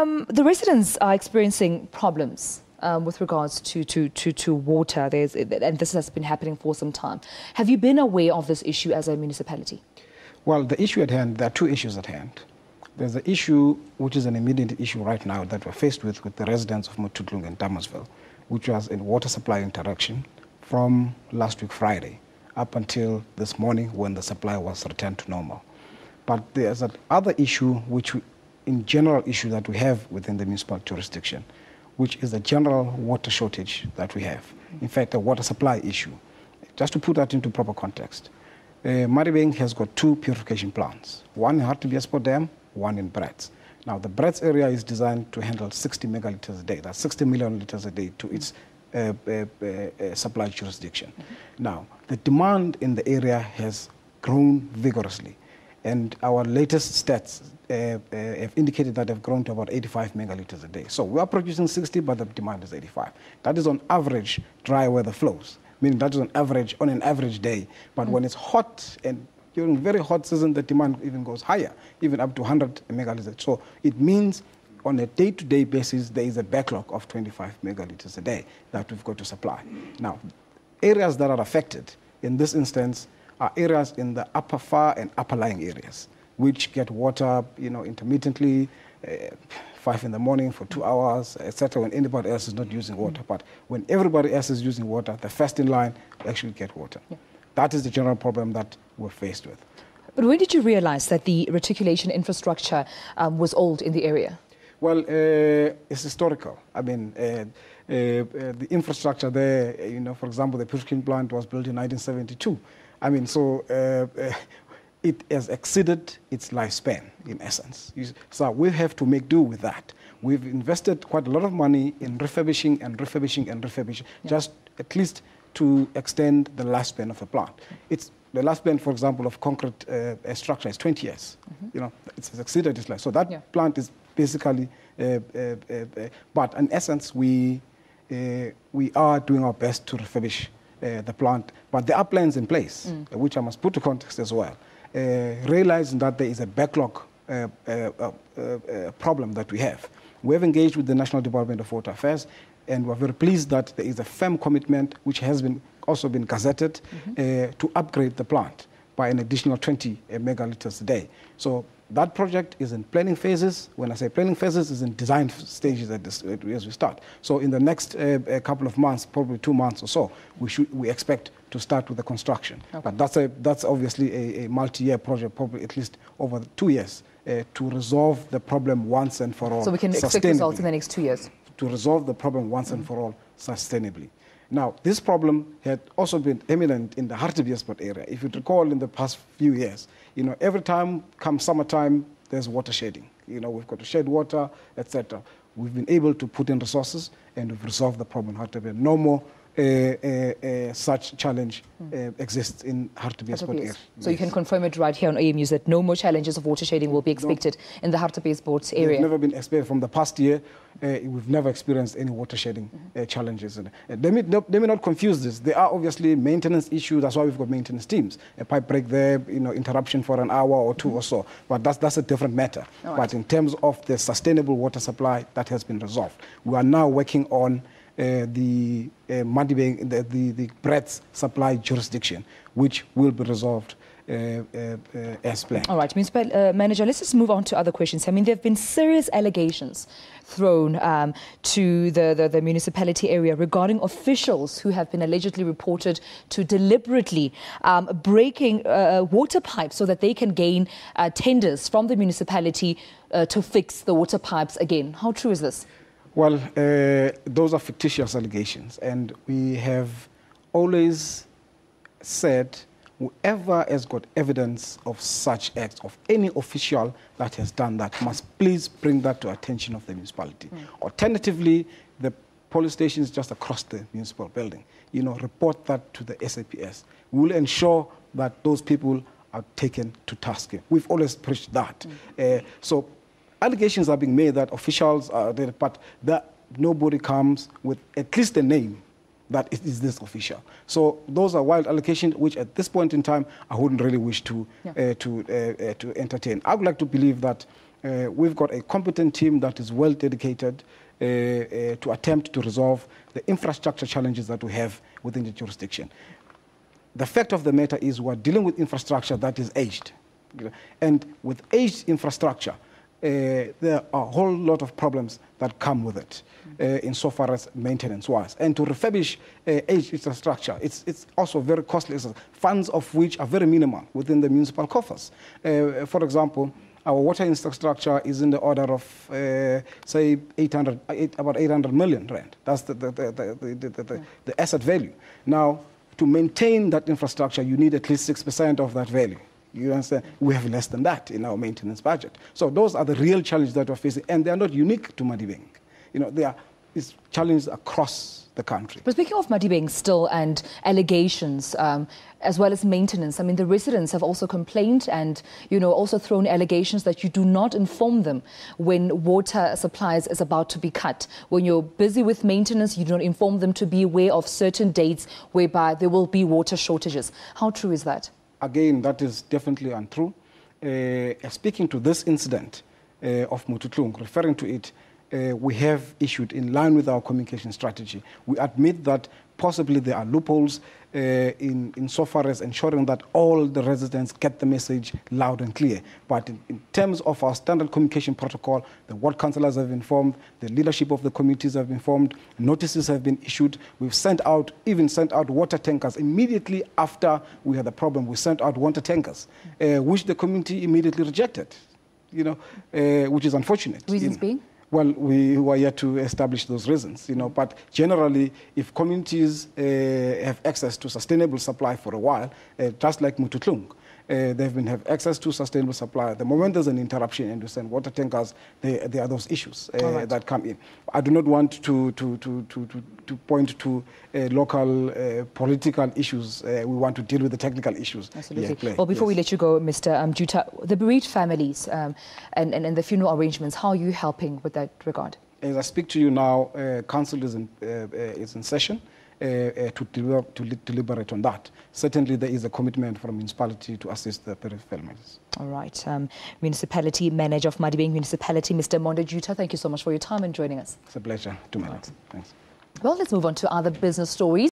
The residents are experiencing problems with regards to water, and this has been happening for some time. Have you been aware of this issue as a municipality? Well, the issue at hand, there are two issues at hand. There's the issue, which is an immediate issue right now that we're faced with the residents of Mothutlung and Tamarsville, which was a water supply interruption from last week Friday up until this morning when the supply was returned to normal. But there's another issue, in general issue that we have within the municipal jurisdiction, which is the general water shortage that we have. In fact, a water supply issue. Just to put that into proper context, Madibeng has got two purification plants, one in Hartbeespoort Dam, one in Brits. Now, the Brits area is designed to handle 60 megalitres a day, that's 60 million litres a day to its supply jurisdiction. Now, the demand in the area has grown vigorously, and our latest stats have indicated that they've grown to about 85 megalitres a day. So we are producing 60, but the demand is 85. That is on average dry weather flows, meaning that is on an average day. But when it's hot, and during very hot season, the demand even goes higher, even up to 100 megalitres. So it means on a day-to-day basis, there is a backlog of 25 megalitres a day that we've got to supply. Now, areas that are affected in this instance are areas in the upper far and upper lying areas, which get water, intermittently, 5 in the morning for 2 hours, etc., when anybody else is not using water. But when everybody else is using water, the first in line actually get water. Yeah. That is the general problem that we're faced with. But when did you realize that the reticulation infrastructure was old in the area? Well, it's historical. I mean, the infrastructure there, for example, the purification plant was built in 1972. I mean, so it has exceeded its lifespan, in essence. So we have to make do with that. We've invested quite a lot of money in refurbishing, just at least to extend the lifespan of a plant. The lifespan, for example, of concrete structure is 20 years. It's exceeded its life. So that plant is basically, but in essence, we are doing our best to refurbish the plant. But there are plans in place, which I must put to context as well, realizing that there is a backlog problem that we have. We have engaged with the National Department of Water Affairs, and we're very pleased that there is a firm commitment, which has also been gazetted, to upgrade the plant by an additional 20 megalitres a day. So that project is in planning phases. When I say planning phases, it's in design stages as we start. So in the next couple of months, probably 2 months or so, we expect to start with the construction. Okay. But that's obviously a multi-year project, probably at least over 2 years, to resolve the problem once and for all. So we can expect results in the next 2 years? To resolve the problem once and for all sustainably. Now, this problem had also been eminent in the Hartbeespoort area. If you recall, in the past few years, every time comes summertime, there's water shedding. We've got to shed water, etc. We've been able to put in resources, and we've resolved the problem in Hartbeespoort. No more such challenge exists in Hartbeespoort area. So you can confirm it right here on AM News that no more challenges of water shedding will be expected in the Hartbeespoort area. It's never been experienced from the past year. We've never experienced any water shedding challenges. Let me not confuse this. There are obviously maintenance issues. That's why we've got maintenance teams. A pipe break there, interruption for an hour or two or so. But that's a different matter. Right. But in terms of the sustainable water supply, that has been resolved. We are now working on the Madibeng, the Brits supply jurisdiction, which will be resolved as planned. All right, Municipal Manager, let's just move on to other questions. I mean, there have been serious allegations thrown to the municipality area regarding officials who have been allegedly reported to deliberately breaking water pipes so that they can gain tenders from the municipality to fix the water pipes again. How true is this? Well, those are fictitious allegations, and we have always said whoever has got evidence of such acts, of any official that has done that, must please bring that to attention of the municipality. Alternatively, the police station is just across the municipal building. Report that to the SABC. We will ensure that those people are taken to task. We've always preached that. So allegations are being made that officials are there, but that nobody comes with at least a name that it is this official. So those are wild allegations, which at this point in time, I wouldn't really wish to entertain. I would like to believe that We've got a competent team that is well dedicated to attempt to resolve the infrastructure challenges that we have within the jurisdiction. The fact of the matter is we're dealing with infrastructure that is aged. And with aged infrastructure, there are a whole lot of problems that come with it insofar as maintenance-wise. And to refurbish aged infrastructure, it's also very costly, funds of which are very minimal within the municipal coffers. For example, our water infrastructure is in the order of, say, about 800 million rand. That's the asset value. Now, to maintain that infrastructure, you need at least 6% of that value. You understand? We have less than that in our maintenance budget. So those are the real challenges that we're facing, and they are not unique to Madibeng. They are challenges across the country. But speaking of Madibeng still and allegations, as well as maintenance, I mean, the residents have also complained and, also thrown allegations that you do not inform them when water supplies is about to be cut. When you're busy with maintenance, you do not inform them to be aware of certain dates whereby there will be water shortages. How true is that? Again, that is definitely untrue. Speaking to this incident of Mothutlung, referring to it, we have issued, in line with our communication strategy, we admit that possibly there are loopholes insofar as ensuring that all the residents get the message loud and clear. But in terms of our standard communication protocol, the ward councillors have informed, the leadership of the committees have informed, notices have been issued. We've even sent out water tankers. Immediately after we had the problem, we sent out water tankers, which the community immediately rejected, which is unfortunate. Reasons being? Well, we were yet to establish those reasons, but generally, if communities have access to sustainable supply for a while, just like Mothutlung, they've been have access to sustainable supply. The moment there's an interruption and we send water tankers, there are those issues that come in. I do not want to point to local political issues. We want to deal with the technical issues. Absolutely. Well, before we let you go, Mr. Juta, the bereaved families and the funeral arrangements, how are you helping with that regard? As I speak to you now, council is in session. To deliberate on that. Certainly there is a commitment from municipality to assist the bereaved families. All right. Municipality Manager of Madibeng Municipality, Mr. Monde Juta, thank you so much for your time and joining us. It's a pleasure to meet you. Thanks. Well, let's move on to other business stories.